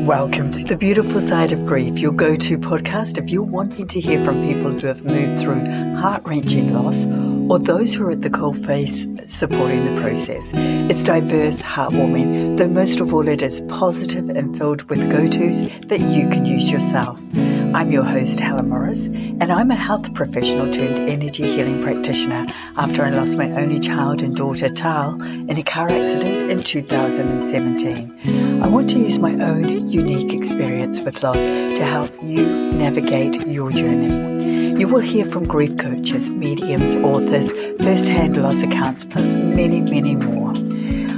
Welcome to The Beautiful Side of Grief, your go-to podcast if you're wanting to hear from people who have moved through heart-wrenching loss or those who are at the coalface supporting the process. It's diverse, heartwarming, though most of all it is positive and filled with go-tos that you can use yourself. I'm your host, Helen Morris, and I'm a health professional turned energy healing practitioner after I lost my only child and daughter, Tal, in a car accident in 2017. I want to use my own unique experience with loss to help you navigate your journey. You will hear from grief coaches, mediums, authors, first-hand loss accounts, plus many, many more.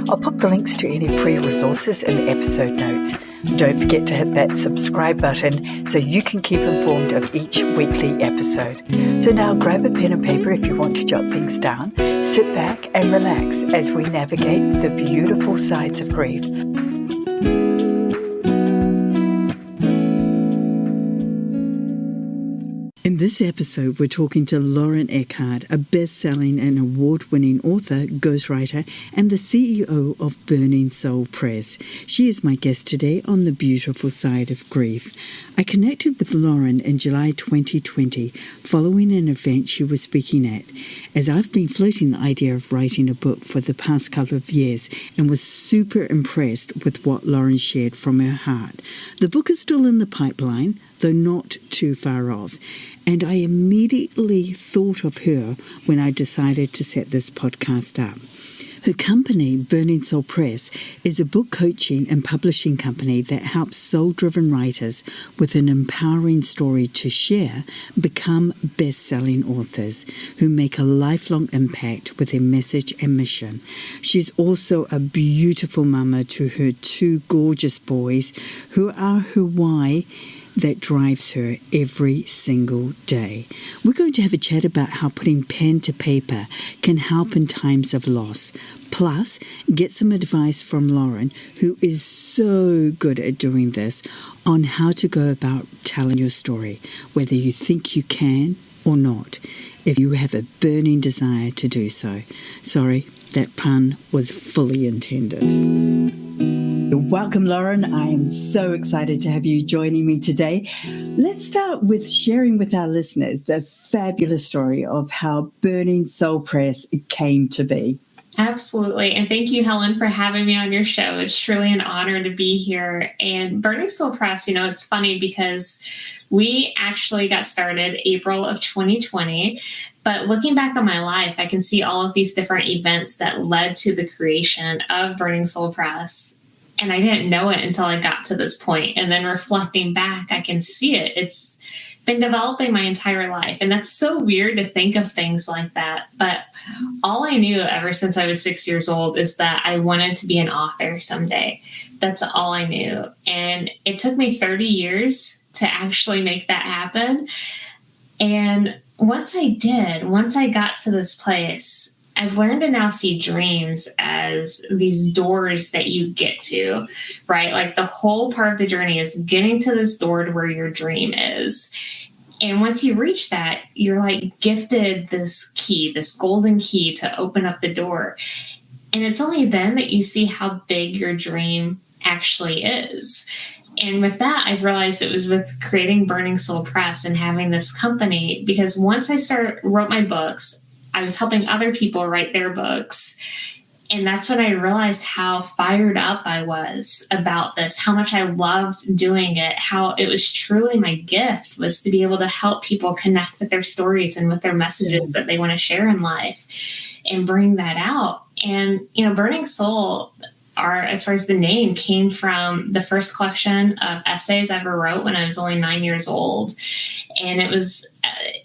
I'll pop the links to any free resources in the episode notes. Don't forget to hit that subscribe button so you can keep informed of each weekly episode. So now grab a pen and paper if you want to jot things down. Sit back and relax as we navigate the beautiful sides of grief. In this episode, we're talking to Lauren Eckhardt, a best-selling and award-winning author, ghostwriter, and the CEO of Burning Soul Press. She is my guest today on The Beautiful Side of Grief. I connected with Lauren in July 2020 following an event she was speaking at, as I've been floating the idea of writing a book for the past couple of years and was super impressed with what Lauren shared from her heart. The book is still in the pipeline, though not too far off. And I immediately thought of her when I decided to set this podcast up. Her company, Burning Soul Press, is a book coaching and publishing company that helps soul-driven writers with an empowering story to share become best-selling authors who make a lifelong impact with their message and mission. She's also a beautiful mama to her two gorgeous boys who are her why that drives her every single day. We're going to have a chat about how putting pen to paper can help in times of loss. Plus, get some advice from Lauren, who is so good at doing this, on how to go about telling your story, whether you think you can or not, if you have a burning desire to do so. Sorry, that pun was fully intended. Welcome, Lauren. I am so excited to have you joining me today. Let's start with sharing with our listeners the fabulous story of how Burning Soul Press came to be. Absolutely. And thank you, Helen, for having me on your show. It's truly an honor to be here. And Burning Soul Press, it's funny because we actually got started April of 2020. But looking back on my life, I can see all of these different events that led to the creation of Burning Soul Press. And I didn't know it until I got to this point. And then reflecting back, I can see it. It's been developing my entire life. And that's so weird to think of things like that. But all I knew ever since I was 6 years old is that I wanted to be an author someday. That's all I knew. And it took me 30 years to actually make that happen. And once I got to this place, I've learned to now see dreams as these doors that you get to, right? Like the whole part of the journey is getting to this door to where your dream is. And once you reach that, you're like gifted this key, this golden key to open up the door. And it's only then that you see how big your dream actually is. And with that, I've realized it was with creating Burning Soul Press and having this company, because once I wrote my books, I was helping other people write their books. And that's when I realized how fired up I was about this, how much I loved doing it, how it was truly my gift was to be able to help people connect with their stories and with their messages that they want to share in life and bring that out. And, Burning Soul, as far as the name, came from the first collection of essays I ever wrote when I was only 9 years old. And it was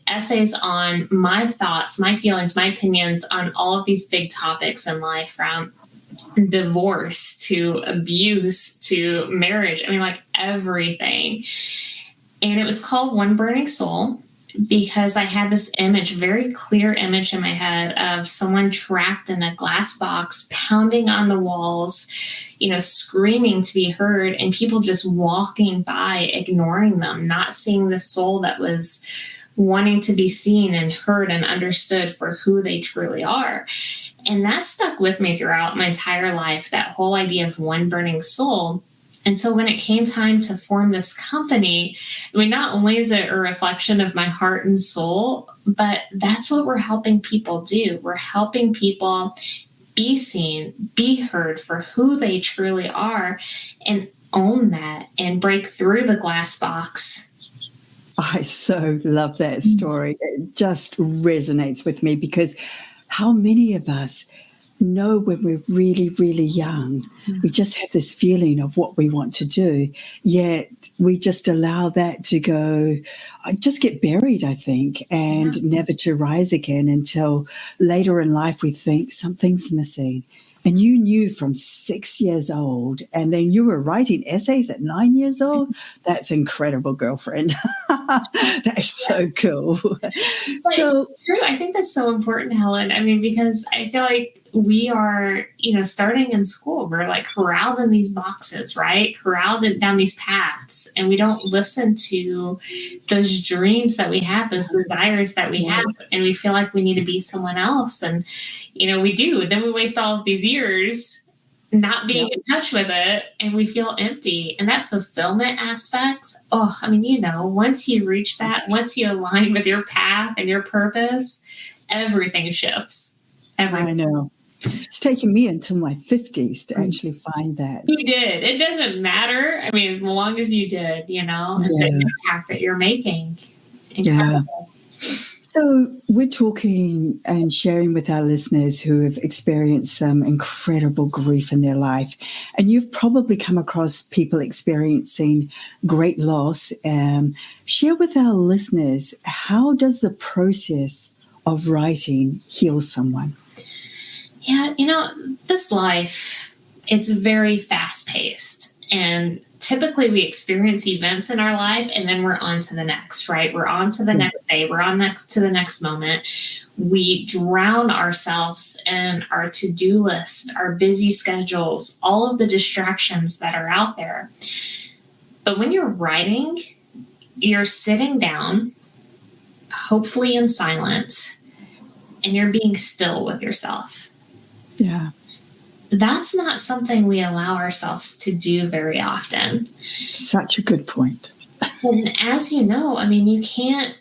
essays on my thoughts, my feelings, my opinions on all of these big topics in life, from divorce to abuse to marriage. Like everything. And it was called One Burning Soul because I had this image, very clear image in my head of someone trapped in a glass box, pounding on the walls, screaming to be heard, and people just walking by, ignoring them, not seeing the soul that was wanting to be seen and heard and understood for who they truly are. And that stuck with me throughout my entire life, that whole idea of one burning soul. And so when it came time to form this company, I mean, not only is it a reflection of my heart and soul, but that's what we're helping people do. We're helping people be seen, be heard for who they truly are, and own that and break through the glass box. I so love that story. It just resonates with me because how many of us know when we're really, really young, we just have this feeling of what we want to do, yet we just allow that to go, just get buried, I think, and never to rise again until later in life we think something's missing. And you knew from 6 years old, and then you were writing essays at 9 years old. That's incredible, girlfriend. That's so cool. So true. I think that's so important, Helen. I mean, because I feel like we are, starting in school, we're like corralled in these boxes, right? Corralled down these paths, and we don't listen to those dreams that we have, those desires that we have, and we feel like we need to be someone else. And, we do. Then we waste all of these years not being in touch with it, and we feel empty. And that fulfillment aspect, once you reach that, once you align with your path and your purpose, everything shifts. Everything. I know. It's taken me until my 50s to actually find that. You did. It doesn't matter. I mean, as long as you did, the impact that you're making. Incredible. Yeah. So we're talking and sharing with our listeners who have experienced some incredible grief in their life. And you've probably come across people experiencing great loss. Share with our listeners, how does the process of writing heal someone? Yeah, this life, it's very fast-paced. And typically we experience events in our life and then we're on to the next, right? We're on to the next day. We're on to the next moment. We drown ourselves in our to-do list, our busy schedules, all of the distractions that are out there. But when you're writing, you're sitting down, hopefully in silence, and you're being still with yourself. Yeah. That's not something we allow ourselves to do very often. Such a good point. And as you know, you can't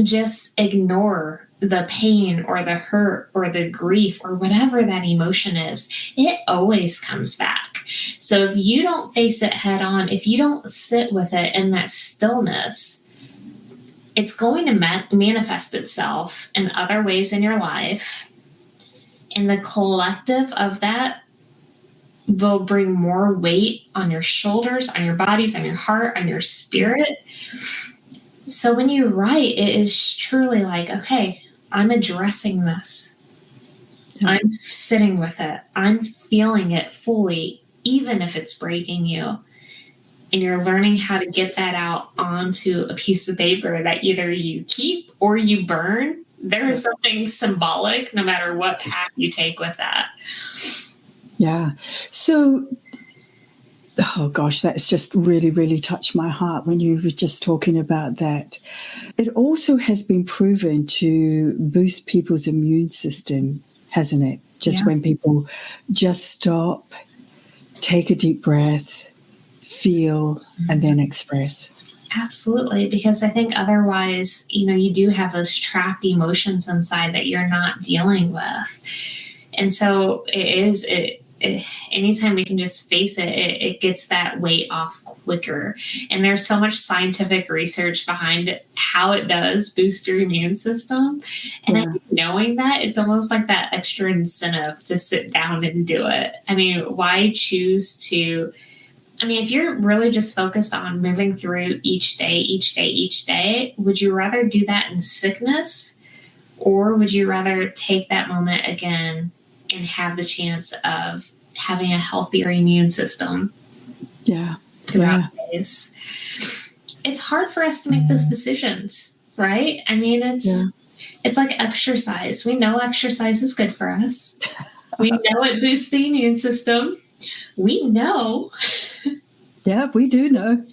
just ignore the pain or the hurt or the grief or whatever that emotion is. It always comes back. So if you don't face it head on, if you don't sit with it in that stillness, it's going to manifest itself in other ways in your life. And the collective of that will bring more weight on your shoulders, on your bodies, on your heart, on your spirit. So when you write, it is truly like, okay, I'm addressing this. I'm sitting with it. I'm feeling it fully, even if it's breaking you. And you're learning how to get that out onto a piece of paper that either you keep or you burn. There is something symbolic no matter what path you take with that. Yeah. So, oh gosh, that's just really, really touched my heart when you were just talking about that. It also has been proven to boost people's immune system, hasn't it? Just when people just stop, take a deep breath, feel, and then express. Absolutely, because I think otherwise, you do have those trapped emotions inside that you're not dealing with. And so anytime we can just face it, it gets that weight off quicker. And there's so much scientific research behind how it does boost your immune system. And I think knowing that, it's almost like that extra incentive to sit down and do it. Why choose to... if you're really just focused on moving through each day, would you rather do that in sickness, or would you rather take that moment again and have the chance of having a healthier immune system? Throughout days. It's hard for us to make those decisions, right? It's like exercise. We know exercise is good for us. We know it boosts the immune system. We know. Yeah, we do know.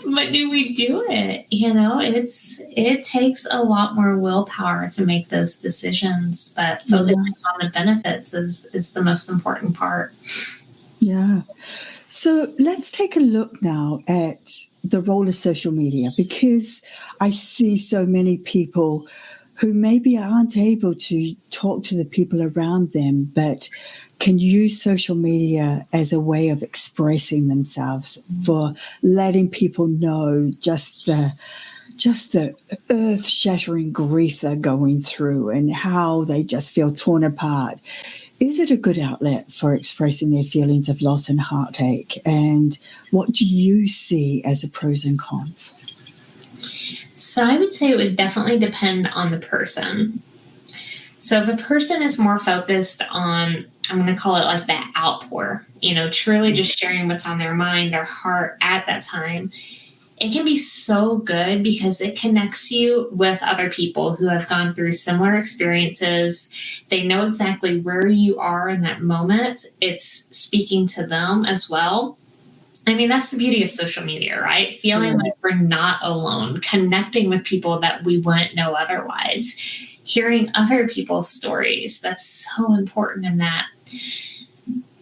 But do we do it? It takes a lot more willpower to make those decisions, but focusing on the benefits is the most important part. Yeah. So let's take a look now at the role of social media, because I see so many people who maybe aren't able to talk to the people around them, but can use social media as a way of expressing themselves, for letting people know just the earth-shattering grief they're going through and how they just feel torn apart. Is it a good outlet for expressing their feelings of loss and heartache? And what do you see as the pros and cons? So I would say it would definitely depend on the person. So if a person is more focused on, I'm going to call it like that outpour, truly just sharing what's on their mind, their heart at that time, it can be so good because it connects you with other people who have gone through similar experiences. They know exactly where you are in that moment. It's speaking to them as well. I mean, that's the beauty of social media, right? Feeling like we're not alone, connecting with people that we wouldn't know otherwise, hearing other people's stories. That's so important in that.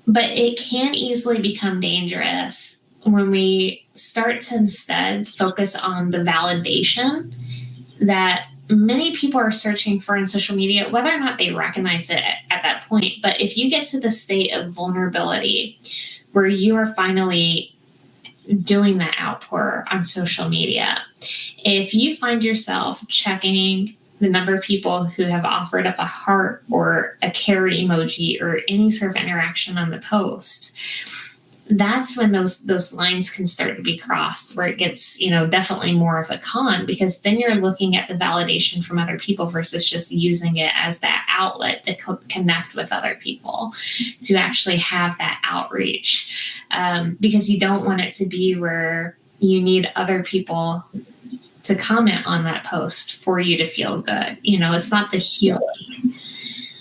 But it can easily become dangerous when we start to instead focus on the validation that many people are searching for in social media, whether or not they recognize it at that point. But if you get to the state of vulnerability where you are finally doing that outpour on social media, if you find yourself checking the number of people who have offered up a heart or a care emoji or any sort of interaction on the post, that's when those lines can start to be crossed, where it gets, definitely more of a con, because then you're looking at the validation from other people versus just using it as that outlet to connect with other people, to actually have that outreach, because you don't want it to be where you need other people to comment on that post for you to feel good. It's not the healing.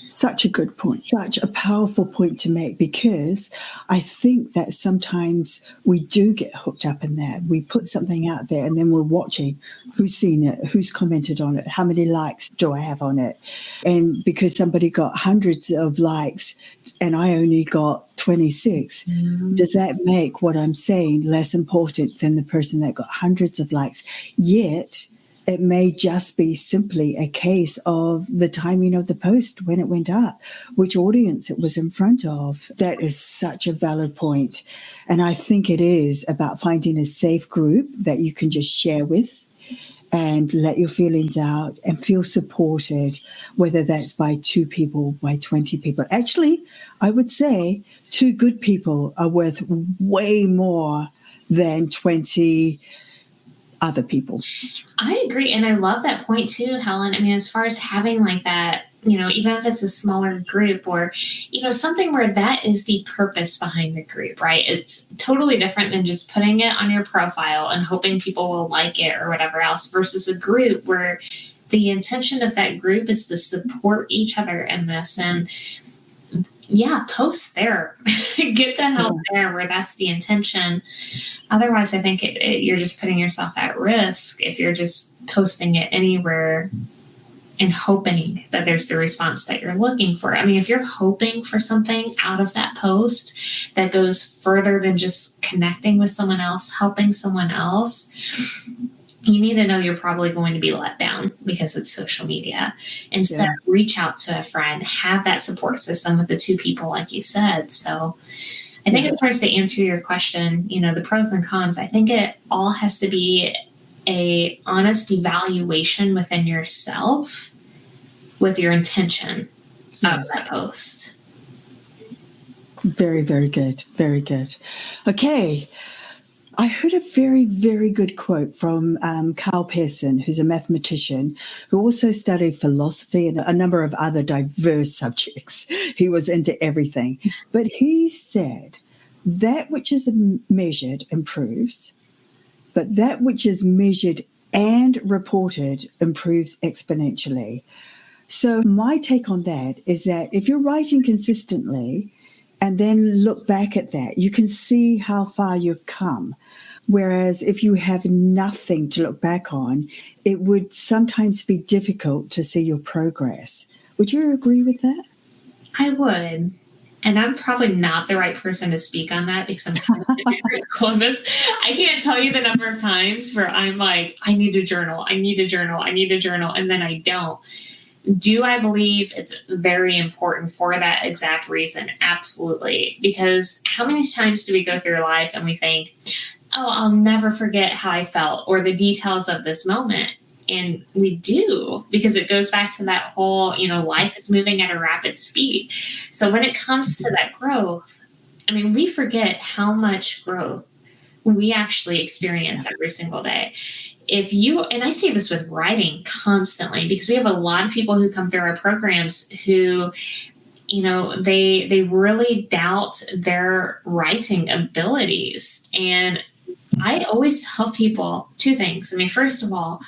Such a good point, such a powerful point to make, because I think that sometimes we do get hooked up in that. We put something out there and then we're watching who's seen it, who's commented on it, how many likes do I have on it? And because somebody got hundreds of likes and I only got 26, does that make what I'm saying less important than the person that got hundreds of likes? Yet it may just be simply a case of the timing of the post when it went up, which audience it was in front of. That is such a valid point. And I think it is about finding a safe group that you can just share with and let your feelings out and feel supported, whether that's by 2 people, by 20 people. Actually, I would say 2 good people are worth way more than 20 other people. I agree. And I love that point too, Helen. I mean, as far as having like that, even if it's a smaller group or, something where that is the purpose behind the group, right? It's totally different than just putting it on your profile and hoping people will like it or whatever else, versus a group where the intention of that group is to support each other in this. And post there, get the help there where that's the intention. Otherwise, I think you're just putting yourself at risk if you're just posting it anywhere and hoping that there's the response that you're looking for. I mean, if you're hoping for something out of that post that goes further than just connecting with someone else, helping someone else, you need to know you're probably going to be let down because it's social media. Instead, reach out to a friend, have that support system with the 2 people, like you said. So I think as far as to answer your question, the pros and cons, I think it all has to be a honest evaluation within yourself with your intention of that post. Very, very good. Very good. Okay. I heard a very, very good quote from Carl Pearson, who's a mathematician who also studied philosophy and a number of other diverse subjects. He was into everything. But he said, that which is measured improves, but that which is measured and reported improves exponentially. So my take on that is that if you're writing consistently and then look back at that, you can see how far you've come. Whereas if you have nothing to look back on, it would sometimes be difficult to see your progress. Would you agree with that? I would. And I'm probably not the right person to speak on that because I'm kind of critical in this. I can't tell you the number of times where I'm like, I need to journal, I need to journal, I need to journal, and then I don't. Do I believe it's very important for that exact reason? Absolutely. Because how many times do we go through life and we think, oh, I'll never forget how I felt or the details of this moment? And we do, because it goes back to that whole, life is moving at a rapid speed. So when it comes to that growth, I mean, we forget how much growth we actually experience every single day. And I say this with writing constantly, because we have a lot of people who come through our programs who, they really doubt their writing abilities. And I always tell people two things. I mean, first of all,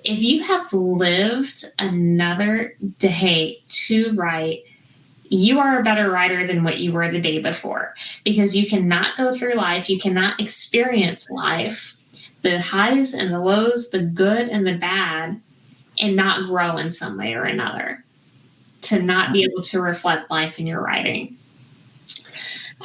if you have lived another day to write, you are a better writer than what you were the day before, because you cannot go through life, you cannot experience life, the highs and the lows, the good and the bad, and not grow in some way or another, to not be able to reflect life in your writing.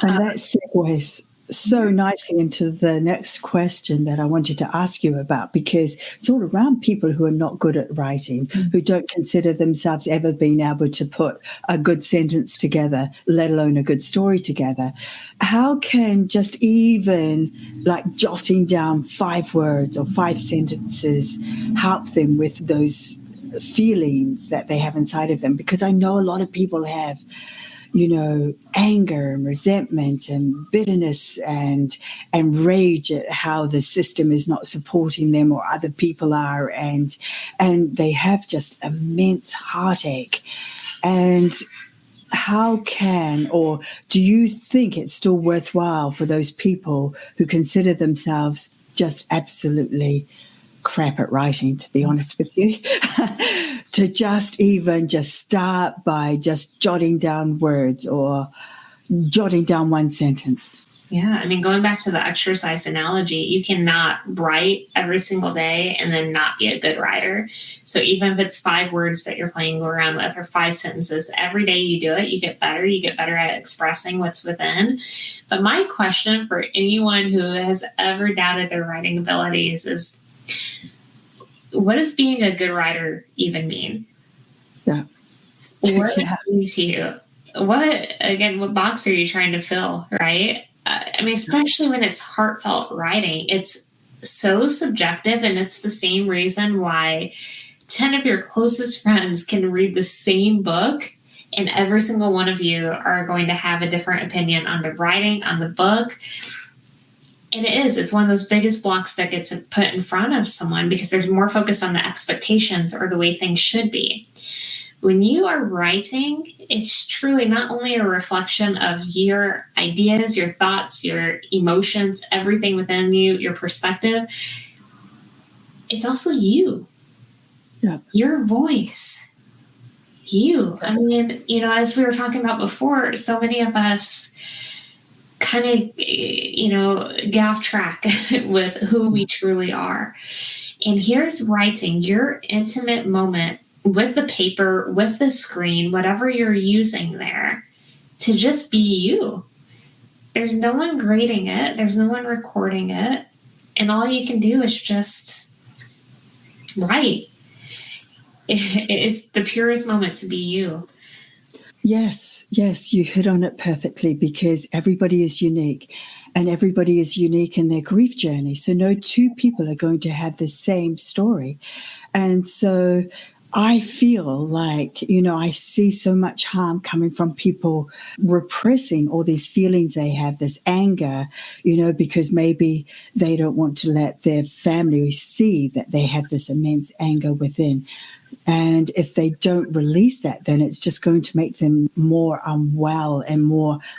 And that segues so nicely into the next question that I wanted to ask you about, because it's all around people who are not good at writing, who don't consider themselves ever being able to put a good sentence together, let alone a good story together. How can just even like jotting down 5 words or 5 sentences help them with those feelings that they have inside of them? Because I know a lot of people have anger and resentment and bitterness and rage at how the system is not supporting them or other people are, and they have just immense heartache. And how can, or do you think it's still worthwhile for those people who consider themselves just absolutely crap at writing, to be honest with you, to just start by just jotting down words or jotting down one sentence? Yeah, I mean, going back to the exercise analogy, you cannot write every single day and then not be a good writer. So even if it's 5 words that you're playing around with, or 5 sentences, every day you do it, you get better. You get better at expressing what's within. But my question for anyone who has ever doubted their writing abilities is, what does being a good writer even mean? Yeah. What does it mean to you? What box are you trying to fill, right? I mean, especially when it's heartfelt writing, it's so subjective, and it's the same reason why 10 of your closest friends can read the same book, and every single one of you are going to have a different opinion on the writing, on the book. And it's one of those biggest blocks that gets put in front of someone, because there's more focus on the expectations or the way things should be. When you are writing, it's truly not only a reflection of your ideas, your thoughts, your emotions, everything within you, your perspective. It's also you, your voice, you. I mean, as we were talking about before, so many of us kind of, get off track with who we truly are. And here's writing, your intimate moment with the paper, with the screen, whatever you're using there, to just be you. There's no one grading it. There's no one recording it. And all you can do is just write. It's the purest moment to be you. Yes, you hit on it perfectly, because everybody is unique, and everybody is unique in their grief journey. So no 2 people are going to have the same story. And so I feel like, I see so much harm coming from people repressing all these feelings they have, this anger, because maybe they don't want to let their family see that they have this immense anger within. And if they don't release that, then it's just going to make them more unwell and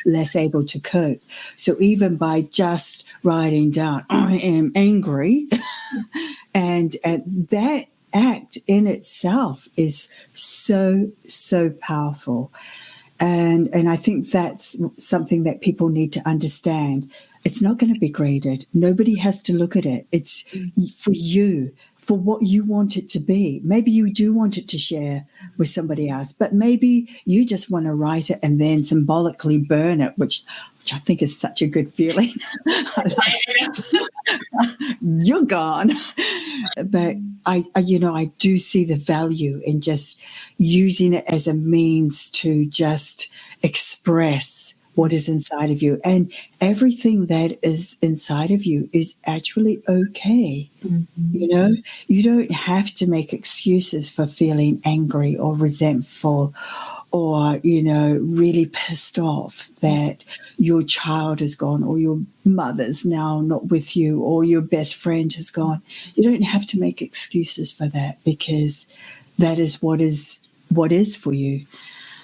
less able to cope. So even by just writing down, I am angry, and that act in itself is so, so powerful. And I think that's something that people need to understand. It's not going to be graded. Nobody has to look at it. It's for you, for what you want it to be. Maybe you do want it to share with somebody else, but maybe you just want to write it and then symbolically burn it, which I think is such a good feeling. You're gone. But I do see the value in just using it as a means to just express what is inside of you. And everything that is inside of you is actually okay. Mm-hmm. You don't have to make excuses for feeling angry or resentful or, really pissed off that your child is gone or your mother's now not with you or your best friend has gone. You don't have to make excuses for that, because that is what is for you.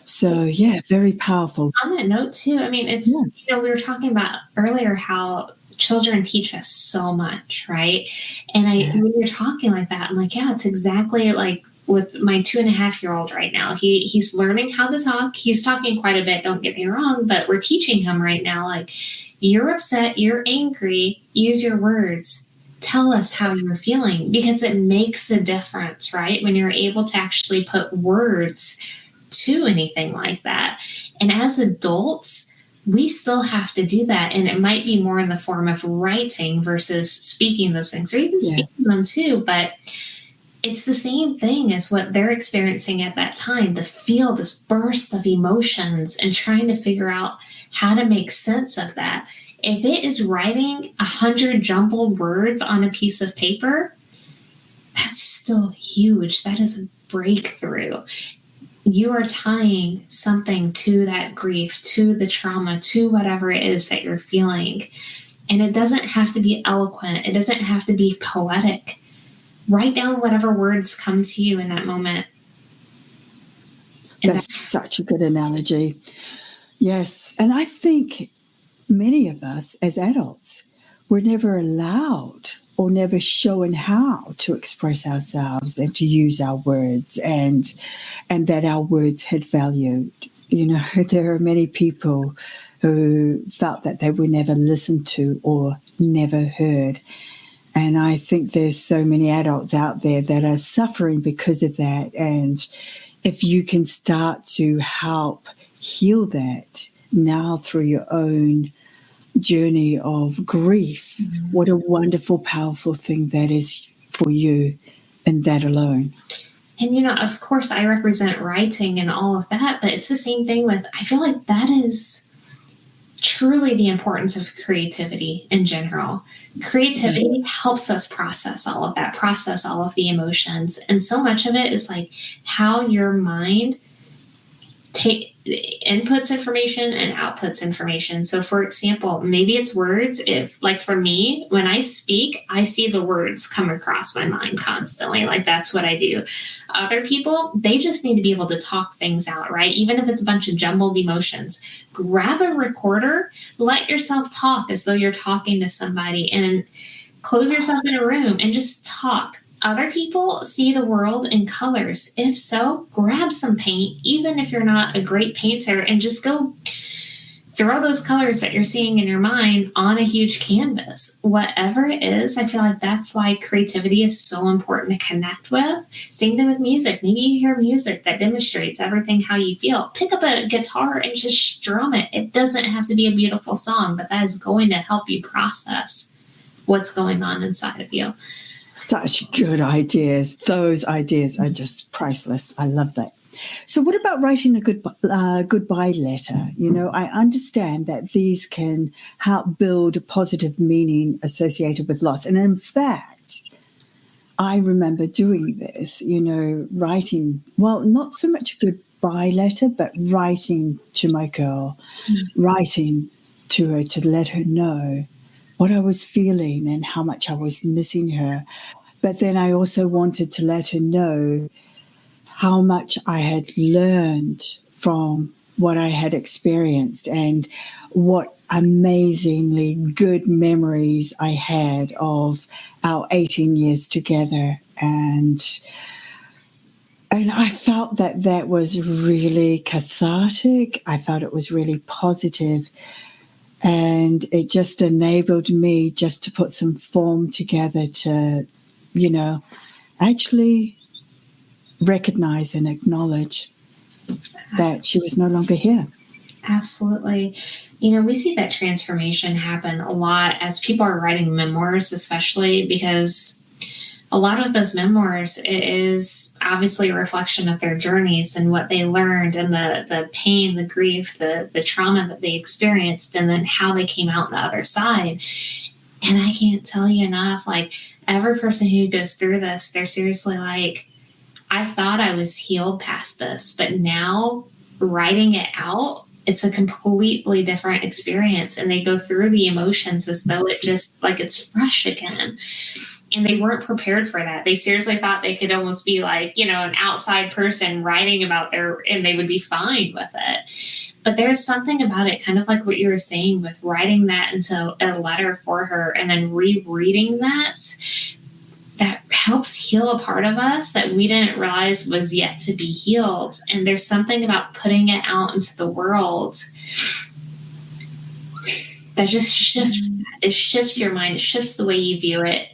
So, yeah, very powerful. On that note, too, I mean, it's, we were talking about earlier how children teach us so much, right? And when you're talking like that, I'm like, yeah, it's exactly like with my 2.5-year-old right now. He's learning how to talk. He's talking quite a bit, don't get me wrong, but we're teaching him right now, like, you're upset, you're angry, use your words. Tell us how you're feeling, because it makes a difference, right? When you're able to actually put words to anything like that. And as adults, we still have to do that. And it might be more in the form of writing versus speaking those things, or even speaking them too. But it's the same thing as what they're experiencing at that time, to feel this burst of emotions and trying to figure out how to make sense of that. If it is writing 100 jumbled words on a piece of paper, that's still huge. That is a breakthrough. You are tying something to that grief, to the trauma, to whatever it is that you're feeling. And it doesn't have to be eloquent. It doesn't have to be poetic. Write down whatever words come to you in that moment. And that's such a good analogy. Yes. And I think many of us as adults were never allowed or never shown how to express ourselves and to use our words, and that our words had value. There are many people who felt that they were never listened to or never heard. And I think there's so many adults out there that are suffering because of that. And if you can start to help heal that now through your own journey of grief, what a wonderful, powerful thing that is for you, and that alone. And, of course, I represent writing and all of that, but it's the same thing with, I feel like that is truly the importance of creativity in general. Creativity helps us process all of that, process all of the emotions. And so much of it is like how your mind inputs information and outputs information. So for example, maybe it's words. If, like, for me, when I speak, I see the words come across my mind constantly. Like, that's what I do. Other people, they just need to be able to talk things out, right? Even if it's a bunch of jumbled emotions, grab a recorder, let yourself talk as though you're talking to somebody, and close yourself in a room and just talk. Other people see the world in colors. If so, grab some paint, even if you're not a great painter, and just go throw those colors that you're seeing in your mind on a huge canvas. Whatever it is, I feel like that's why creativity is so important to connect with. Same thing with music. Maybe you hear music that demonstrates everything how you feel. Pick up a guitar and just strum it. It doesn't have to be a beautiful song, but that is going to help you process what's going on inside of you. Such good ideas. Those ideas are just priceless. I love that. So what about writing a goodbye letter? I understand that these can help build a positive meaning associated with loss. And in fact, I remember doing this, writing, well, not so much a goodbye letter, but writing to my girl, writing to her to let her know what I was feeling and how much I was missing her. But then I also wanted to let her know how much I had learned from what I had experienced and what amazingly good memories I had of our 18 years together. And I felt that was really cathartic. I felt it was really positive. And it just enabled me just to put some form together to, actually recognize and acknowledge that she was no longer here. Absolutely. We see that transformation happen a lot as people are writing memoirs, especially because a lot of those memoirs is obviously a reflection of their journeys and what they learned and the pain, the grief, the trauma that they experienced, and then how they came out on the other side. And I can't tell you enough, like every person who goes through this, they're seriously like, I thought I was healed past this, but now writing it out, it's a completely different experience. And they go through the emotions as though it just like it's fresh again. And they weren't prepared for that. They seriously thought they could almost be like, an outside person writing about and they would be fine with it. But there's something about it, kind of like what you were saying with writing that into a letter for her and then rereading that helps heal a part of us that we didn't realize was yet to be healed. And there's something about putting it out into the world that just shifts. It shifts your mind. It shifts the way you view it.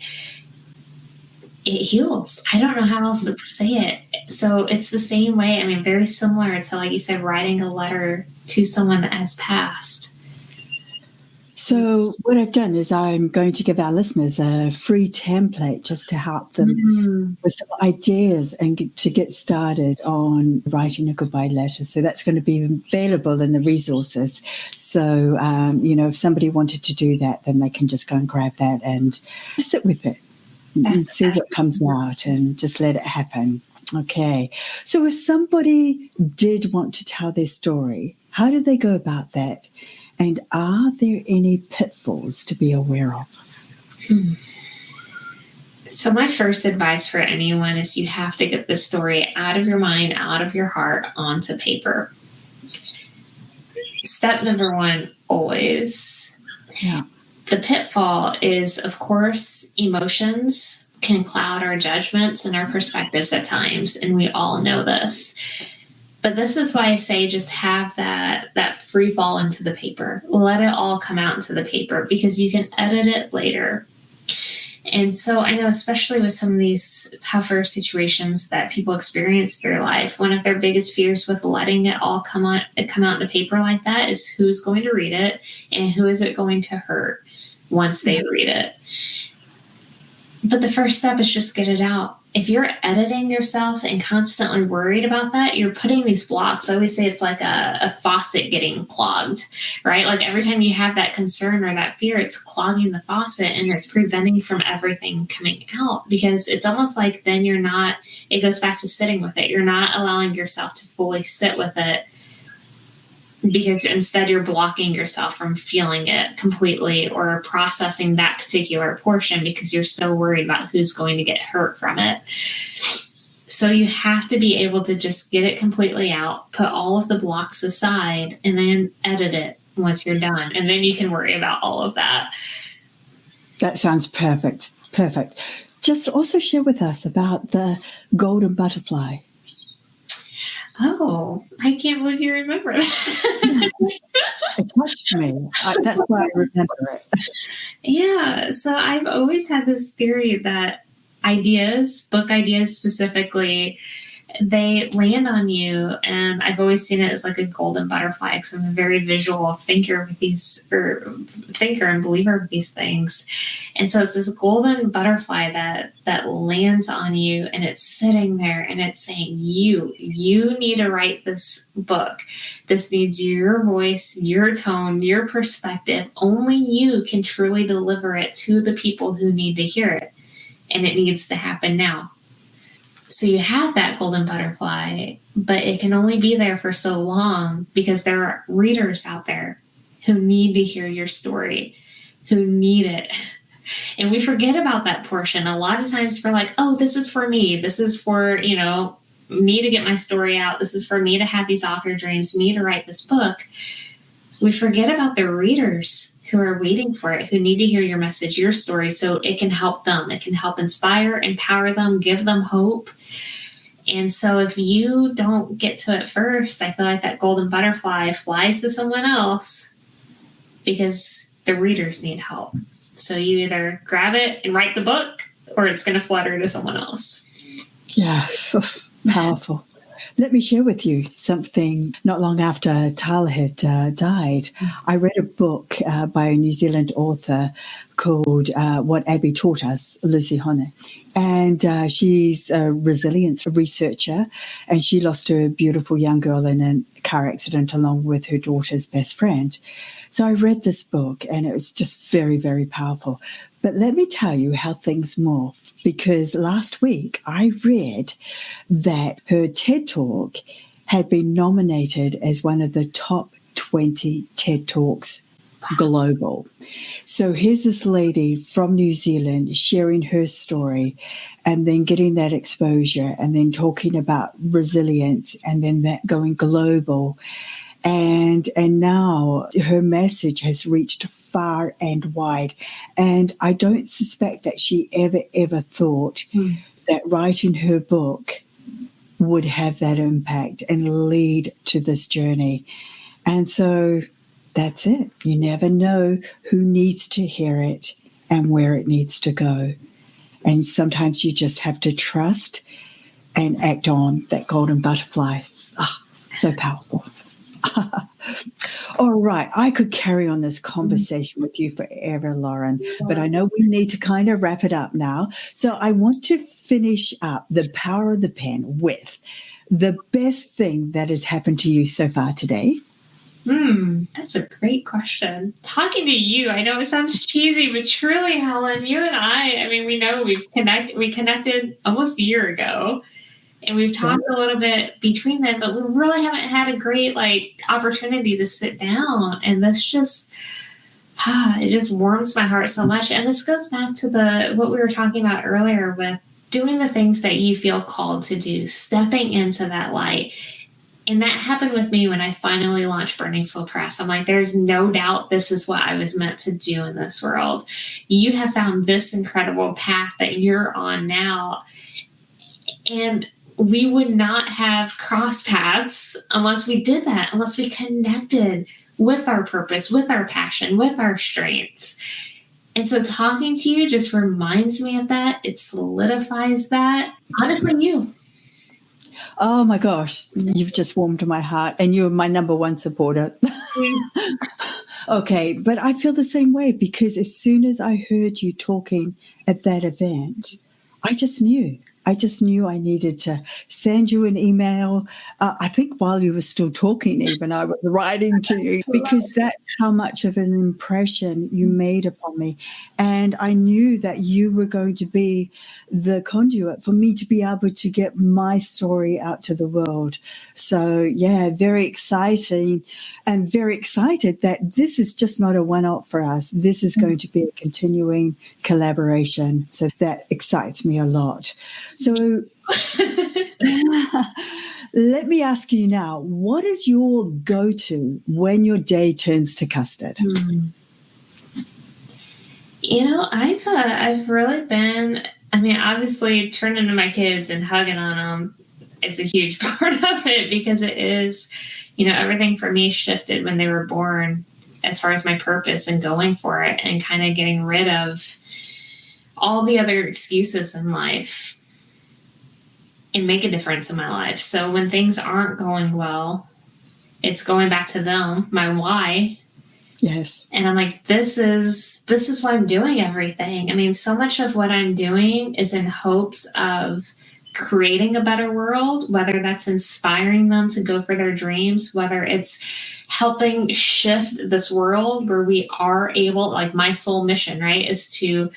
It heals. I don't know how else to say it. So it's the same way. I mean, very similar to, like you said, writing a letter to someone that has passed. So what I've done is I'm going to give our listeners a free template just to help them with some ideas and to get started on writing a goodbye letter. So that's going to be available in the resources. So, if somebody wanted to do that, then they can just go and grab that and sit with it and see what comes out and just let it happen. Okay. So if somebody did want to tell their story, how do they go about that? And are there any pitfalls to be aware of? So my first advice for anyone is you have to get the story out of your mind, out of your heart, onto paper. Step number one, always. Yeah. The pitfall is, of course, emotions can cloud our judgments and our perspectives at times, and we all know this. But this is why I say just have that free fall into the paper. Let it all come out into the paper because you can edit it later. And so I know, especially with some of these tougher situations that people experience through life, one of their biggest fears with letting it all come out in the paper like that is who's going to read it and who is it going to hurt once they read it. But the first step is just get it out. If you're editing yourself and constantly worried about that, you're putting these blocks. I always say it's like a faucet getting clogged, right? Like every time you have that concern or that fear, it's clogging the faucet and it's preventing from everything coming out because it's almost like then it goes back to sitting with it. You're not allowing yourself to fully sit with it because instead you're blocking yourself from feeling it completely or processing that particular portion because you're so worried about who's going to get hurt from it. So you have to be able to just get it completely out, put all of the blocks aside, and then edit it once you're done. And then you can worry about all of that. That sounds perfect. Perfect. Just also share with us about the golden butterfly. Oh, I can't believe you remember that. It touched me. That's why I remember it. Yeah. So I've always had this theory that book ideas specifically, they land on you. And I've always seen it as like a golden butterfly because I'm a very visual thinker and believer of these things. And so it's this golden butterfly that lands on you and it's sitting there and it's saying, you need to write this book. This needs your voice, your tone, your perspective. Only you can truly deliver it to the people who need to hear it. And it needs to happen now. So you have that golden butterfly, but it can only be there for so long because there are readers out there who need to hear your story, who need it. And we forget about that portion. A lot of times we're like, oh, this is for me. This is for, me to get my story out. This is for me to have these author dreams, me to write this book. We forget about the readers who are waiting for it, who need to hear your message, your story, so it can help them. It can help inspire, empower them, give them hope. And so if you don't get to it first, I feel like that golden butterfly flies to someone else because the readers need help. So you either grab it and write the book or it's going to flutter to someone else. Yeah, powerful. Let me share with you something. Not long after Tyler had died, I read a book by a New Zealand author called What Abby Taught Us, Lucy Hone. And she's a resilience researcher, and she lost her beautiful young girl in a car accident along with her daughter's best friend. So I read this book, and it was just very, very powerful. But let me tell you how things morph, because last week I read that her TED Talk had been nominated as one of the top 20 TED Talks global. So here's this lady from New Zealand sharing her story and then getting that exposure and then talking about resilience and then that going global. And now her message has reached far and wide. And I don't suspect that she ever thought that writing her book would have that impact and lead to this journey. And so that's it. You never know who needs to hear it and where it needs to go. And sometimes you just have to trust and act on that golden butterfly. So powerful. All right. I could carry on this conversation with you forever, Lauren, but I know we need to kind of wrap it up now. So I want to finish up the power of the pen with the best thing that has happened to you so far today. That's a great question. Talking to you, I know it sounds cheesy, but truly, Helen, you and I mean, we know we connected almost a year ago, and we've talked a little bit between them, but we really haven't had a great opportunity to sit down. And this just, it just warms my heart so much. And this goes back to what we were talking about earlier with doing the things that you feel called to do, stepping into that light. And that happened with me when I finally launched Burning Soul Press. I'm like, there's no doubt this is what I was meant to do in this world. You have found this incredible path that you're on now. And we would not have crossed paths unless we did that, unless we connected with our purpose, with our passion, with our strengths. And so talking to you just reminds me of that. It solidifies that. Honestly, you. Oh my gosh, you've just warmed my heart, and you're my number one supporter. Okay, but I feel the same way, because as soon as I heard you talking at that event, I just knew I needed to send you an email. I think while you were still talking, even I was writing to you, because that's how much of an impression you made upon me. And I knew that you were going to be the conduit for me to be able to get my story out to the world. So, yeah, very exciting, and very excited that this is just not a one-off for us. This is going to be a continuing collaboration. So that excites me a lot. So let me ask you now, what is your go-to when your day turns to custard? You know, I've really been, I mean, obviously turning to my kids and hugging on them is a huge part of it, because it is, everything for me shifted when they were born as far as my purpose and going for it and kind of getting rid of all the other excuses in life and make a difference in my life. So when things aren't going well, it's going back to them, my why. Yes. And I'm like, this is why I'm doing everything. I mean, so much of what I'm doing is in hopes of creating a better world, whether that's inspiring them to go for their dreams, whether it's helping shift this world where we are able, like my soul mission, right, is to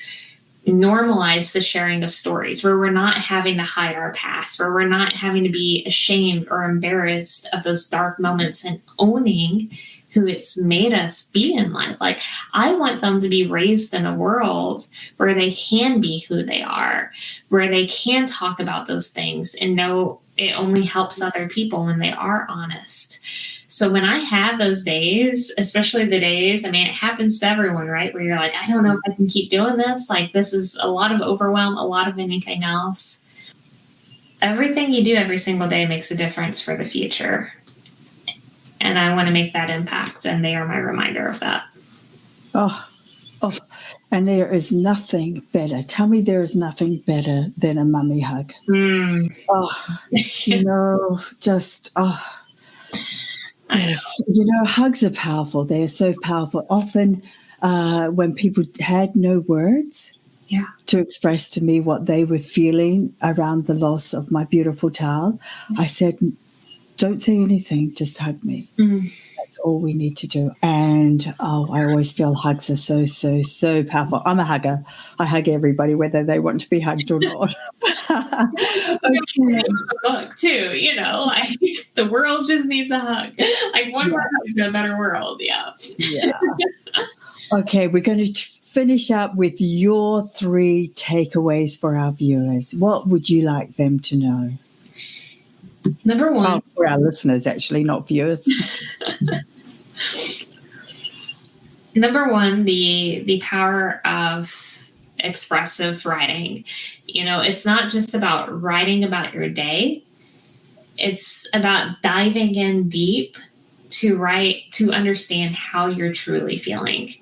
normalize the sharing of stories, where we're not having to hide our past, where we're not having to be ashamed or embarrassed of those dark moments, and owning who it's made us be in life. Like, I want them to be raised in a world where they can be who they are, where they can talk about those things and know it only helps other people when they are honest. So when I have those days, especially the days, I mean, it happens to everyone, right? Where you're like, I don't know if I can keep doing this. Like, this is a lot of overwhelm, a lot of anything else. Everything you do every single day makes a difference for the future. And I want to make that impact. And they are my reminder of that. Oh, And there is nothing better. Tell me there is nothing better than a mummy hug. Oh, yes. Hugs are powerful. They are so powerful. Often when people had no words to express to me what they were feeling around the loss of my beautiful Tal, I said, don't say anything, just hug me. That's all we need to do. And I always feel hugs are so, so, so powerful. I'm a hugger. I hug everybody, whether they want to be hugged or not. Okay. Book too, like the world just needs a hug. Like one more hug to a better world. Yeah. Okay, we're going to finish up with your 3 takeaways for our viewers. What would you like them to know? Number 1. For our listeners, actually, not viewers. Number 1, the power of expressive writing. It's not just about writing about your day. It's about diving in deep to write, to understand how you're truly feeling.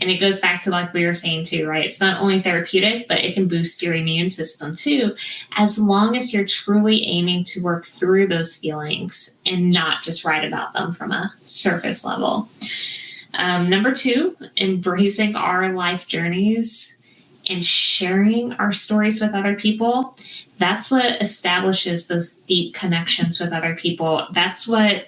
And it goes back to like we were saying too, right? It's not only therapeutic, but it can boost your immune system too, as long as you're truly aiming to work through those feelings and not just write about them from a surface level. Number 2, embracing our life journeys and sharing our stories with other people. That's what establishes those deep connections with other people. That's what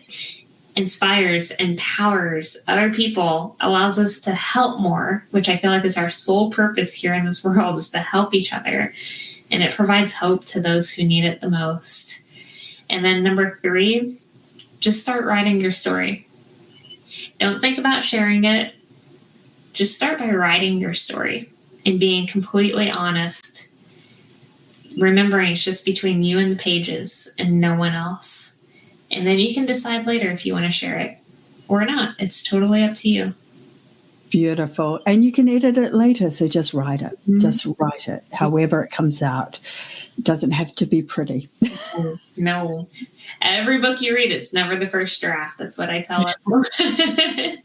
inspires, empowers other people, allows us to help more, which I feel like is our sole purpose here in this world, is to help each other. And it provides hope to those who need it the most. And then number 3, just start writing your story. Don't think about sharing it. Just start by writing your story and being completely honest. Remembering it's just between you and the pages and no one else. And then you can decide later if you want to share it or not. It's totally up to you. Beautiful. And you can edit it later, so just write it. Just write it, however it comes out. It doesn't have to be pretty. No. Every book you read, it's never the first draft. That's what I tell it.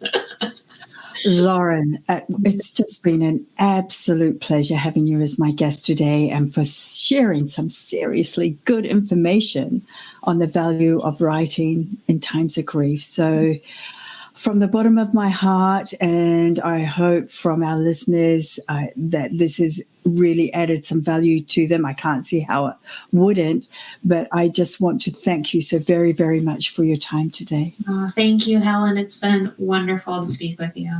Lauren, it's just been an absolute pleasure having you as my guest today and for sharing some seriously good information on the value of writing in times of grief. So from the bottom of my heart, and I hope from our listeners that this has really added some value to them. I can't see how it wouldn't, but I just want to thank you so very, very much for your time today. Oh, thank you, Helen. It's been wonderful to speak with you.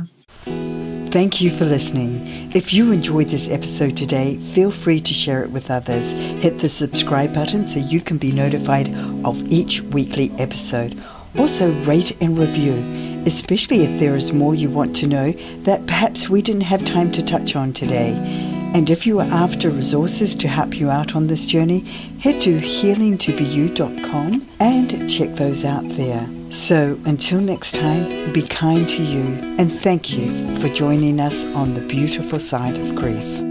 Thank you for listening. If you enjoyed this episode today, feel free to share it with others. Hit the subscribe button so you can be notified of each weekly episode. Also, rate and review, especially if there is more you want to know that perhaps we didn't have time to touch on today. And if you are after resources to help you out on this journey, head to healingtobeYou.com and check those out there. So until next time, be kind to you and thank you for joining us on the beautiful side of grief.